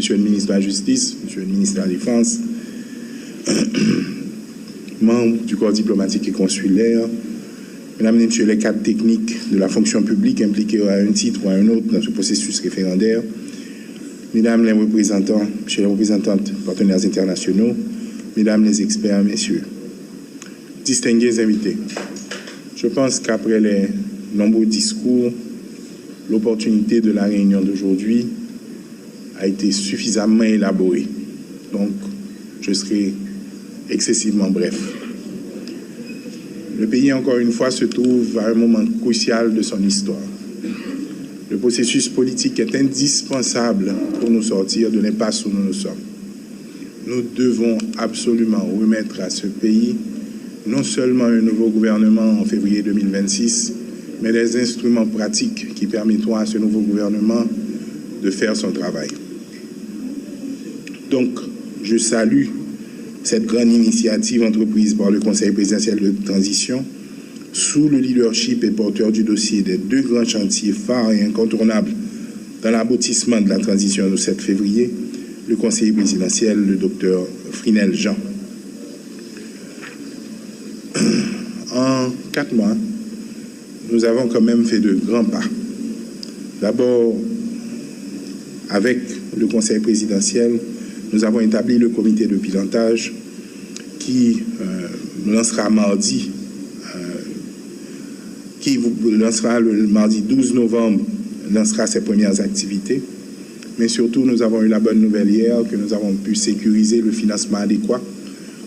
Monsieur le ministre de la Justice, Monsieur le ministre de la Défense, membres du corps diplomatique et consulaire, Mesdames et Messieurs les cadres techniques de la fonction publique impliqués à un titre ou à un autre dans ce processus référendaire, Mesdames les représentants, Messieurs les représentantes, partenaires internationaux, Mesdames les experts, Messieurs, distingués invités, je pense qu'après les nombreux discours, l'opportunité de la réunion d'aujourd'hui a été suffisamment élaborée. Donc, je serai excessivement bref. Le pays, encore une fois, se trouve à un moment crucial de son histoire. Le processus politique est indispensable pour nous sortir de l'impasse où nous nous sommes. Nous devons absolument remettre à ce pays non seulement un nouveau gouvernement en février 2026, mais des instruments pratiques qui permettront à ce nouveau gouvernement de faire son travail. Donc, je salue cette grande initiative entreprise par le Conseil présidentiel de transition sous le leadership et porteur du dossier des deux grands chantiers phares et incontournables dans l'aboutissement de la transition du 7 février, le Conseil présidentiel, le docteur Frinel Jean. En 4 mois, nous avons quand même fait de grands pas. D'abord, avec le Conseil présidentiel, nous avons établi le comité de pilotage qui lancera mardi, le mardi 12 novembre, lancera ses premières activités. Mais surtout, nous avons eu la bonne nouvelle hier que nous avons pu sécuriser le financement adéquat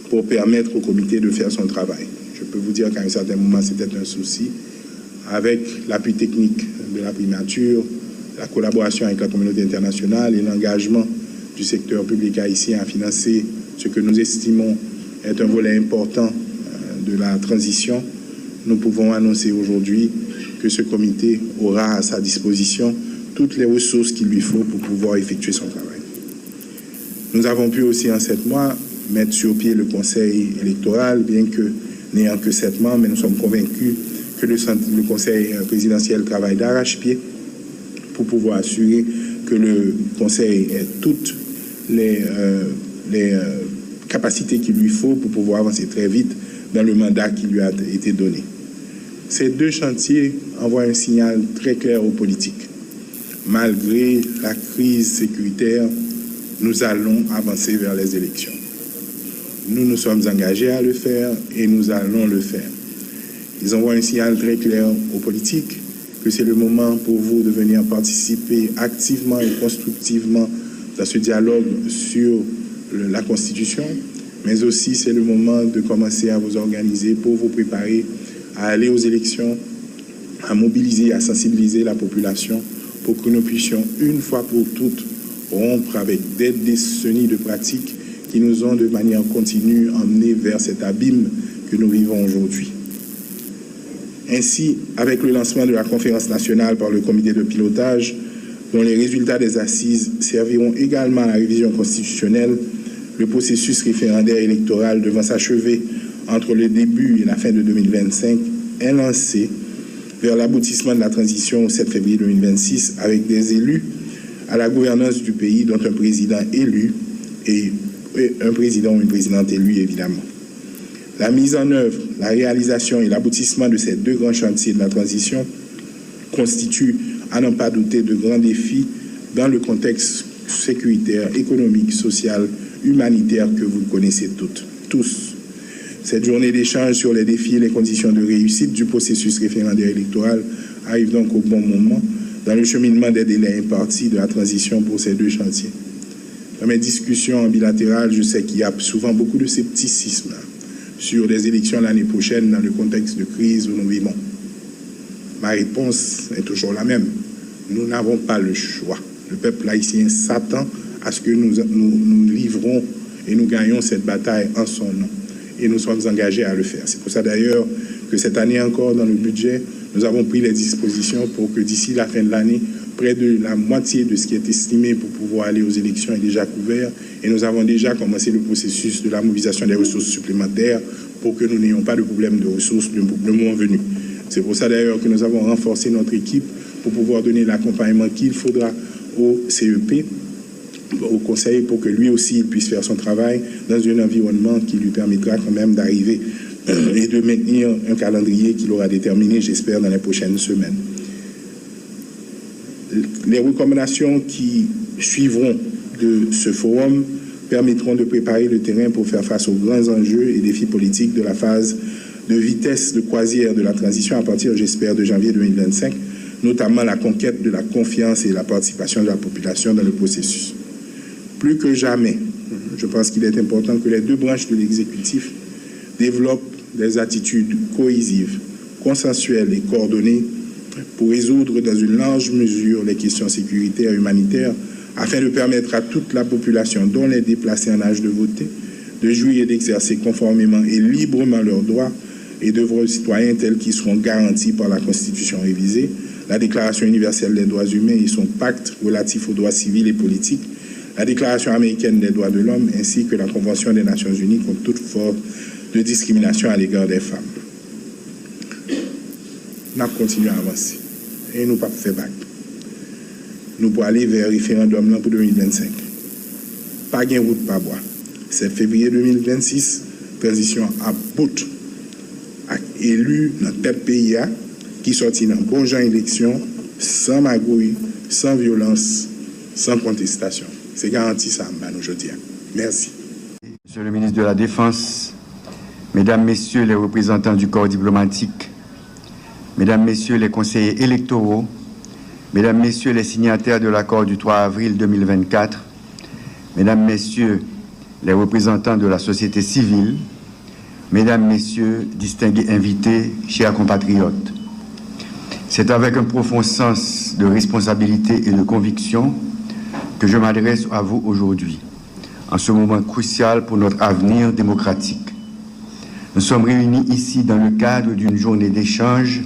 pour permettre au comité de faire son travail. Je peux vous dire qu'à un certain moment, c'était un souci. Avec l'appui technique de la primature, la collaboration avec la communauté internationale et l'engagement du secteur public haïtien à financer ce que nous estimons être un volet important de la transition, nous pouvons annoncer aujourd'hui que ce comité aura à sa disposition toutes les ressources qu'il lui faut pour pouvoir effectuer son travail. Nous avons pu aussi en 7 mois mettre sur pied le conseil électoral, bien que n'ayant que 7 membres, mais nous sommes convaincus que le conseil présidentiel travaille d'arrache-pied pour pouvoir assurer que le conseil ait toutes les capacités qu'il lui faut pour pouvoir avancer très vite dans le mandat qui lui a été donné. Ces deux chantiers envoient un signal très clair aux politiques. Malgré la crise sécuritaire, nous allons avancer vers les élections. Nous nous sommes engagés à le faire et nous allons le faire. Ils envoient un signal très clair aux politiques que c'est le moment pour vous de venir participer activement et constructivement dans ce dialogue sur la Constitution, mais aussi c'est le moment de commencer à vous organiser pour vous préparer à aller aux élections, à mobiliser, à sensibiliser la population pour que nous puissions une fois pour toutes rompre avec des décennies de pratiques qui nous ont de manière continue emmenés vers cet abîme que nous vivons aujourd'hui. Ainsi, avec le lancement de la conférence nationale par le comité de pilotage, dont les résultats des assises serviront également à la révision constitutionnelle, le processus référendaire électoral devant s'achever entre le début et la fin de 2025 est lancé vers l'aboutissement de la transition au 7 février 2026 avec des élus à la gouvernance du pays, dont un président élu et un président ou une présidente élue, évidemment. La mise en œuvre, la réalisation et l'aboutissement de ces deux grands chantiers de la transition constituent, à n'en pas douter, de grands défis dans le contexte sécuritaire, économique, social, humanitaire que vous connaissez tous. Cette journée d'échange sur les défis et les conditions de réussite du processus référendaire électoral arrive donc au bon moment dans le cheminement des délais impartis de la transition pour ces deux chantiers. Dans mes discussions en bilatéral, je sais qu'il y a souvent beaucoup de scepticisme sur les élections l'année prochaine dans le contexte de crise où nous vivons. Ma réponse est toujours la même. Nous n'avons pas le choix. Le peuple haïtien s'attend à ce que nous livrons et nous gagnons cette bataille en son nom. Et nous sommes engagés à le faire. C'est pour ça d'ailleurs que cette année encore, dans le budget, nous avons pris les dispositions pour que d'ici la fin de l'année, près de la moitié de ce qui est estimé pour pouvoir aller aux élections est déjà couvert. Et nous avons déjà commencé le processus de la mobilisation des ressources supplémentaires pour que nous n'ayons pas de problème de ressources le moment venu. C'est pour ça d'ailleurs que nous avons renforcé notre équipe pour pouvoir donner l'accompagnement qu'il faudra au CEP au Conseil pour que lui aussi il puisse faire son travail dans un environnement qui lui permettra quand même d'arriver et de maintenir un calendrier qu'il aura déterminé, j'espère, dans les prochaines semaines. Les recommandations qui suivront de ce forum permettront de préparer le terrain pour faire face aux grands enjeux et défis politiques de la phase de vitesse de croisière de la transition à partir, j'espère, de janvier 2025, notamment la conquête de la confiance et la participation de la population dans le processus. Plus que jamais, je pense qu'il est important que les deux branches de l'exécutif développent des attitudes cohésives, consensuelles et coordonnées pour résoudre dans une large mesure les questions sécuritaires et humanitaires afin de permettre à toute la population, dont les déplacés en âge de voter, de jouir et d'exercer conformément et librement leurs droits et devoirs citoyens tels qu'ils seront garantis par la Constitution révisée, la Déclaration universelle des droits humains et son pacte relatif aux droits civils et politiques, la Déclaration américaine des droits de l'homme ainsi que la Convention des Nations unies contre toute forme de discrimination à l'égard des femmes. Nous continuons à avancer et nous ne pas faire bague. Nous pour aller vers le référendum pour 2025. Pas de route, pas bois. 7 février 2026, transition à bout. Élu dans tel pays qui sortit dans bon genre élection, sans magouille, sans violence, sans contestation. C'est garanti ça, aujourd'hui. Merci. Monsieur le ministre de la Défense, Mesdames, Messieurs les représentants du corps diplomatique, Mesdames, Messieurs les conseillers électoraux, Mesdames, Messieurs les signataires de l'accord du 3 avril 2024, Mesdames, Messieurs les représentants de la société civile, Mesdames, Messieurs, distingués invités, chers compatriotes, c'est avec un profond sens de responsabilité et de conviction que je m'adresse à vous aujourd'hui, en ce moment crucial pour notre avenir démocratique. Nous sommes réunis ici dans le cadre d'une journée d'échange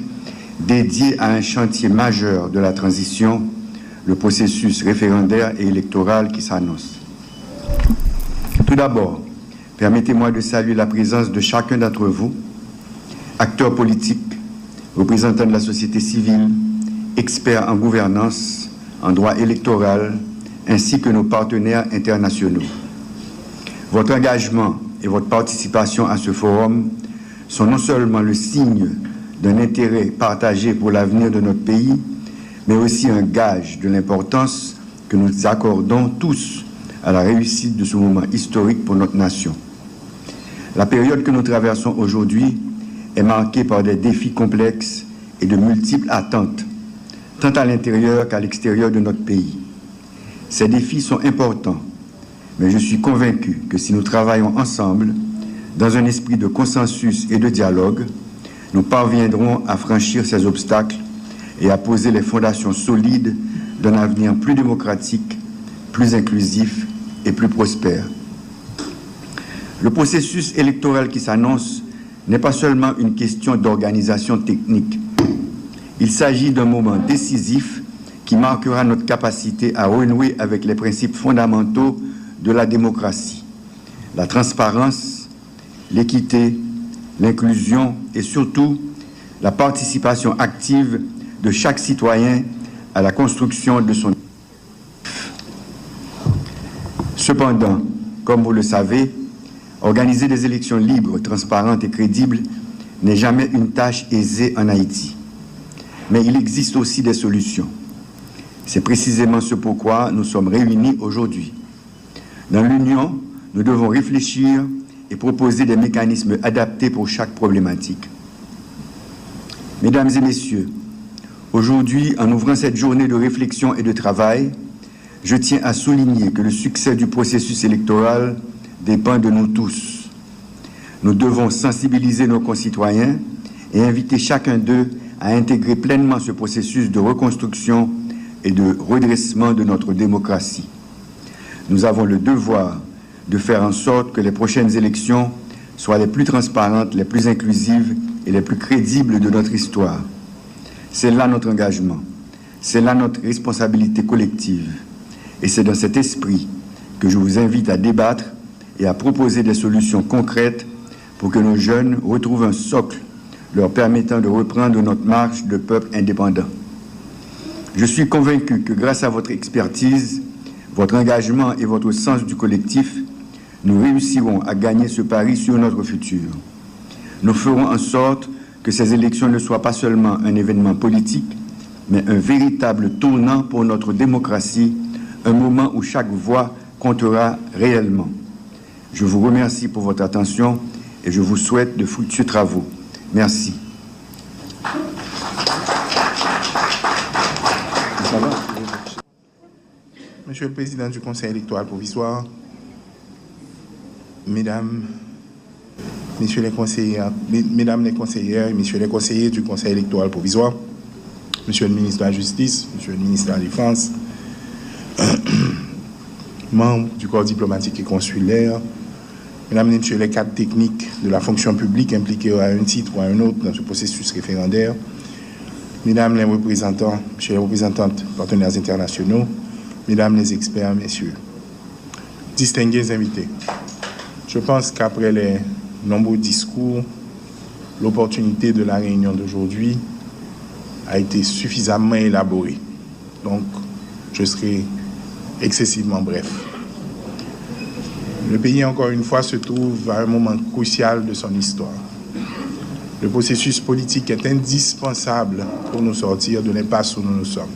dédiée à un chantier majeur de la transition, le processus référendaire et électoral qui s'annonce. Tout d'abord, permettez-moi de saluer la présence de chacun d'entre vous, acteurs politiques, représentants de la société civile, experts en gouvernance, en droit électoral, ainsi que nos partenaires internationaux. Votre engagement et votre participation à ce forum sont non seulement le signe d'un intérêt partagé pour l'avenir de notre pays, mais aussi un gage de l'importance que nous accordons tous à la réussite de ce moment historique pour notre nation. La période que nous traversons aujourd'hui est marquée par des défis complexes et de multiples attentes, tant à l'intérieur qu'à l'extérieur de notre pays. Ces défis sont importants, mais je suis convaincu que si nous travaillons ensemble, dans un esprit de consensus et de dialogue, nous parviendrons à franchir ces obstacles et à poser les fondations solides d'un avenir plus démocratique, plus inclusif et plus prospère. Le processus électoral qui s'annonce n'est pas seulement une question d'organisation technique. Il s'agit d'un moment décisif qui marquera notre capacité à renouer avec les principes fondamentaux de la démocratie, la transparence, l'équité, l'inclusion et surtout la participation active de chaque citoyen à la construction de son... Cependant, comme vous le savez, organiser des élections libres, transparentes et crédibles n'est jamais une tâche aisée en Haïti. Mais il existe aussi des solutions. C'est précisément ce pourquoi nous sommes réunis aujourd'hui. Dans l'Union, nous devons réfléchir et proposer des mécanismes adaptés pour chaque problématique. Mesdames et messieurs, aujourd'hui, en ouvrant cette journée de réflexion et de travail, je tiens à souligner que le succès du processus électoral dépend de nous tous. Nous devons sensibiliser nos concitoyens et inviter chacun d'eux à intégrer pleinement ce processus de reconstruction et de redressement de notre démocratie. Nous avons le devoir de faire en sorte que les prochaines élections soient les plus transparentes, les plus inclusives et les plus crédibles de notre histoire. C'est là notre engagement, c'est là notre responsabilité collective. Et c'est dans cet esprit que je vous invite à débattre et à proposer des solutions concrètes pour que nos jeunes retrouvent un socle leur permettant de reprendre notre marche de peuple indépendant. Je suis convaincu que grâce à votre expertise, votre engagement et votre sens du collectif, nous réussirons à gagner ce pari sur notre futur. Nous ferons en sorte que ces élections ne soient pas seulement un événement politique, mais un véritable tournant pour notre démocratie, un moment où chaque voix comptera réellement. Je vous remercie pour votre attention et je vous souhaite de fructueux travaux. Merci. Monsieur le Président du Conseil électoral provisoire, Mesdames, Messieurs les conseillers, Mesdames les conseillères et Messieurs les conseillers du Conseil électoral provisoire, Monsieur le ministre de la Justice, Monsieur le ministre de la Défense, membres du corps diplomatique et consulaire, Mesdames et Messieurs les cadres techniques de la fonction publique impliqués à un titre ou à un autre dans ce processus référendaire, Mesdames les représentants, Messieurs les représentantes partenaires internationaux, Mesdames les experts, Messieurs, distingués invités, je pense qu'après les nombreux discours, l'opportunité de la réunion d'aujourd'hui a été suffisamment élaborée. Donc, je serai excessivement bref. Le pays, encore une fois, se trouve à un moment crucial de son histoire. Le processus politique est indispensable pour nous sortir de l'impasse où nous nous sommes.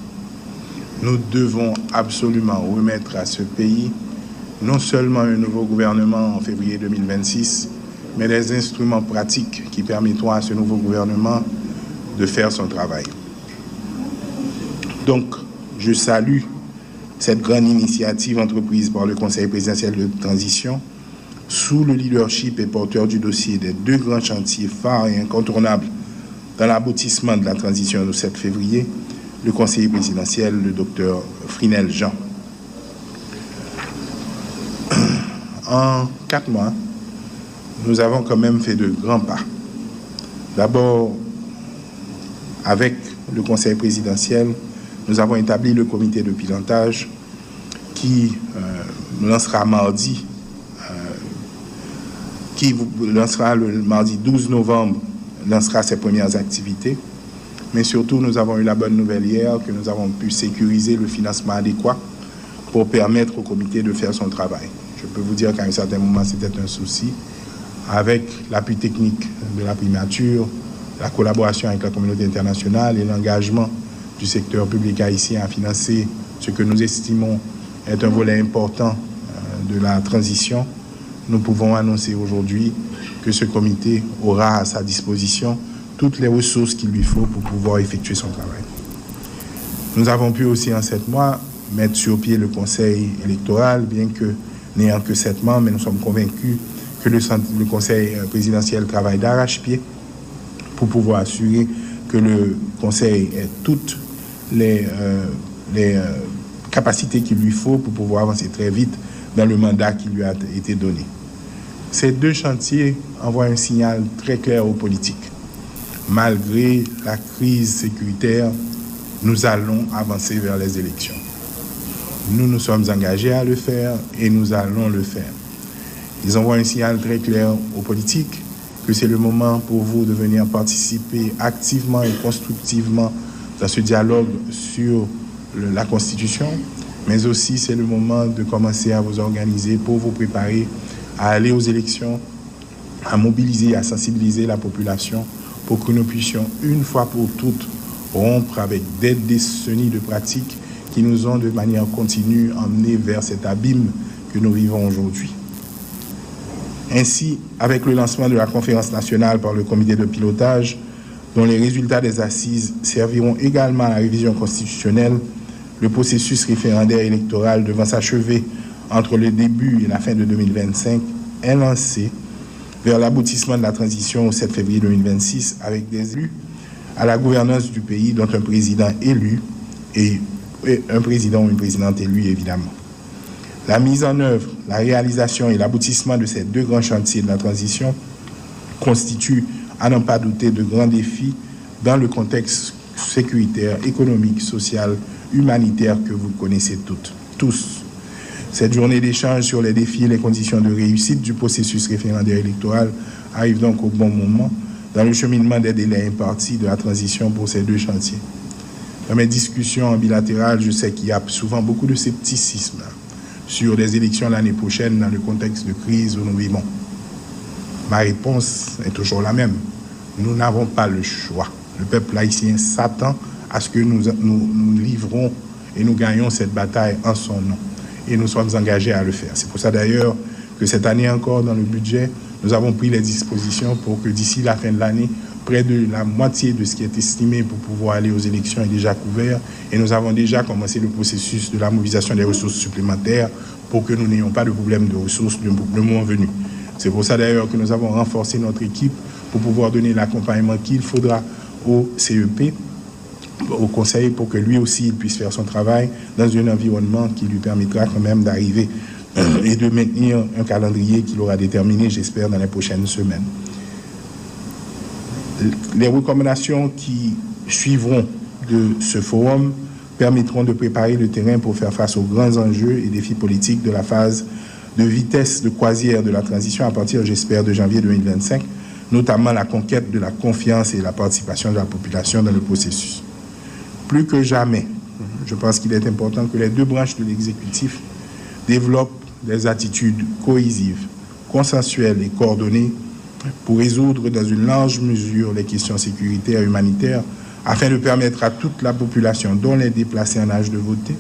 Nous devons absolument remettre à ce pays non seulement un nouveau gouvernement en février 2026, mais des instruments pratiques qui permettront à ce nouveau gouvernement de faire son travail. Donc, je salue cette grande initiative entreprise par le Conseil présidentiel de transition sous le leadership et porteur du dossier des deux grands chantiers phares et incontournables dans l'aboutissement de la transition du 7 février, le conseiller présidentiel, le docteur Frinel Jean. En 4 mois, nous avons quand même fait de grands pas. D'abord, avec le conseil présidentiel, nous avons établi le comité de pilotage qui lancera mardi, le mardi 12 novembre, lancera ses premières activités. Mais surtout, nous avons eu la bonne nouvelle hier que nous avons pu sécuriser le financement adéquat pour permettre au comité de faire son travail. Je peux vous dire qu'à un certain moment, c'était un souci. Avec l'appui technique de la primature, la collaboration avec la communauté internationale et l'engagement du secteur public haïtien à financer ce que nous estimons être un volet important de la transition, nous pouvons annoncer aujourd'hui que ce comité aura à sa disposition toutes les ressources qu'il lui faut pour pouvoir effectuer son travail. Nous avons pu aussi en 7 mois mettre sur pied le conseil électoral, bien que n'ayant que 7 membres, mais nous sommes convaincus que le conseil présidentiel travaille d'arrache-pied pour pouvoir assurer que le conseil ait toutes les capacités qu'il lui faut pour pouvoir avancer très vite dans le mandat qui lui a été donné. Ces deux chantiers envoient un signal très clair aux politiques. Malgré la crise sécuritaire, nous allons avancer vers les élections. Nous nous sommes engagés à le faire et nous allons le faire. Ils envoient un signal très clair aux politiques que c'est le moment pour vous de venir participer activement et constructivement dans ce dialogue sur la Constitution, mais aussi c'est le moment de commencer à vous organiser pour vous préparer à aller aux élections, à mobiliser, à sensibiliser la population pour que nous puissions une fois pour toutes rompre avec des décennies de pratiques qui nous ont de manière continue emmenés vers cet abîme que nous vivons aujourd'hui. Ainsi, avec le lancement de la conférence nationale par le comité de pilotage, dont les résultats des assises serviront également à la révision constitutionnelle, le processus référendaire électoral devant s'achever entre le début et la fin de 2025 est lancé vers l'aboutissement de la transition au 7 février 2026 avec des élus à la gouvernance du pays, dont un président élu et un président ou une présidente élue, évidemment. La mise en œuvre, la réalisation et l'aboutissement de ces deux grands chantiers de la transition constituent, à n'en pas douter, de grands défis dans le contexte sécuritaire, économique, social, humanitaire que vous connaissez tous. Cette journée d'échange sur les défis et les conditions de réussite du processus référendaire électoral arrive donc au bon moment dans le cheminement des délais impartis de la transition pour ces deux chantiers. Dans mes discussions en bilatéral, je sais qu'il y a souvent beaucoup de scepticisme sur des élections l'année prochaine dans le contexte de crise où nous vivons? Ma réponse est toujours la même. Nous n'avons pas le choix. Le peuple haïtien s'attend à ce que nous livrons et nous gagnons cette bataille en son nom. Et nous sommes engagés à le faire. C'est pour ça d'ailleurs que cette année encore, dans le budget, nous avons pris les dispositions pour que d'ici la fin de l'année, près de la moitié de ce qui est estimé pour pouvoir aller aux élections est déjà couvert. Et nous avons déjà commencé le processus de la mobilisation des ressources supplémentaires pour que nous n'ayons pas de problème de ressources le moment venu. C'est pour ça d'ailleurs que nous avons renforcé notre équipe pour pouvoir donner l'accompagnement qu'il faudra au CEP, au Conseil, pour que lui aussi il puisse faire son travail dans un environnement qui lui permettra quand même d'arriver et de maintenir un calendrier qu'il aura déterminé, j'espère, dans les prochaines semaines. Les recommandations qui suivront de ce forum permettront de préparer le terrain pour faire face aux grands enjeux et défis politiques de la phase de vitesse de croisière de la transition à partir, j'espère, de janvier 2025, notamment la conquête de la confiance et la participation de la population dans le processus. Plus que jamais, je pense qu'il est important que les deux branches de l'exécutif développent des attitudes cohésives, consensuelles et coordonnées pour résoudre dans une large mesure les questions sécuritaires et humanitaires afin de permettre à toute la population, dont les déplacés en âge de voter,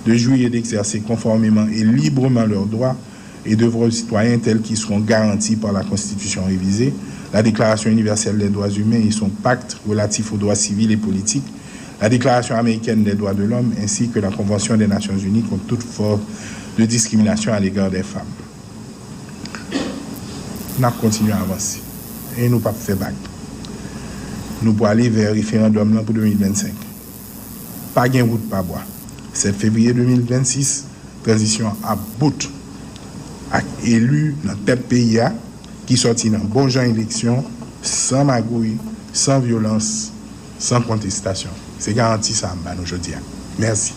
de jouir et d'exercer conformément et librement leurs droits et devoirs citoyens tels qu'ils seront garantis par la Constitution révisée, la Déclaration universelle des droits humains et son pacte relatif aux droits civils et politiques, la Déclaration américaine des droits de l'homme ainsi que la Convention des Nations unies contre toute forme de discrimination à l'égard des femmes. Nous continuons à avancer et nous ne pas faire bague. Nous pour aller vers le référendum pour 2025. Pas gain route pas bois. 7 février 2026, transition à bout. Élu dans tête pays qui sortit dans bon genre élection, sans magouille, sans violence, sans contestation. C'est garanti ça, aujourd'hui. Merci.